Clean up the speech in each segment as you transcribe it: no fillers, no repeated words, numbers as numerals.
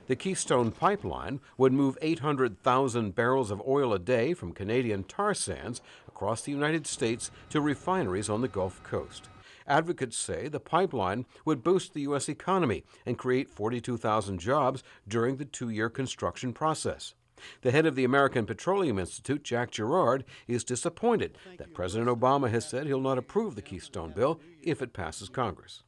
The Keystone pipeline would move 800,000 barrels of oil a day from Canadian tar sands across the United States to refineries on the Gulf Coast. Advocates say the pipeline would boost the U.S. economy and create 42,000 jobs during the two-year construction process. The head of the American Petroleum Institute, Jack Gerard, is disappointed that President Obama has said he'll not approve the Keystone bill if it passes Congress.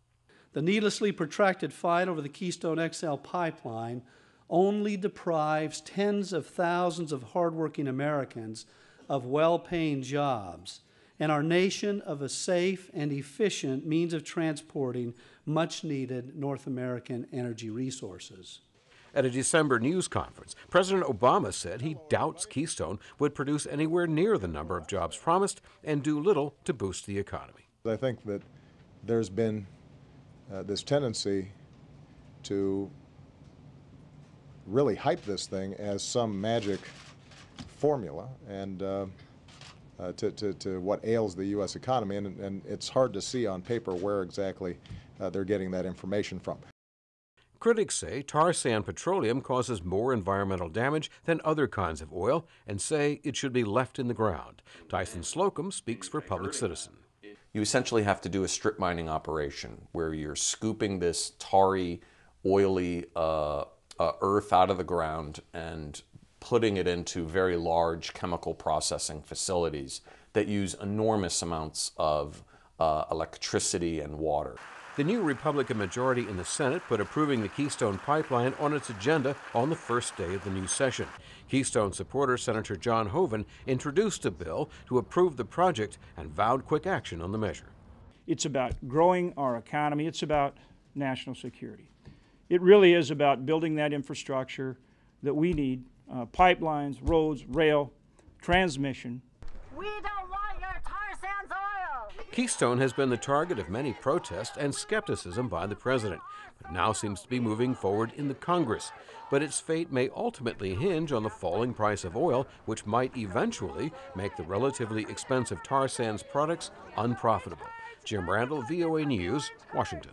The needlessly protracted fight over the Keystone XL pipeline only deprives tens of thousands of hardworking Americans of well-paying jobs and our nation of a safe and efficient means of transporting much-needed North American energy resources. At a December news conference, President Obama said he doubts Keystone would produce anywhere near the number of jobs promised and do little to boost the economy. I think that there's been this tendency to really hype this thing as some magic formula and to what ails the U.S. economy, and it's hard to see on paper where exactly they're getting that information from. Critics say tar sand petroleum causes more environmental damage than other kinds of oil and say it should be left in the ground. Tyson Slocum speaks for Public Citizen. You essentially have to do a strip mining operation where you're scooping this tarry, oily earth out of the ground and putting it into very large chemical processing facilities that use enormous amounts of electricity and water. The new Republican majority in the Senate put approving the Keystone pipeline on its agenda on the first day of the new session. Keystone supporter Senator John Hoeven introduced a bill to approve the project and vowed quick action on the measure. It's about growing our economy. It's about national security. It really is about building that infrastructure that we need, pipelines, roads, rail, transmission. We don't want your tar sands oil! Keystone has been the target of many protests and skepticism by the president, but now seems to be moving forward in the Congress. But its fate may ultimately hinge on the falling price of oil, which might eventually make the relatively expensive tar sands products unprofitable. Jim Randle, VOA News, Washington.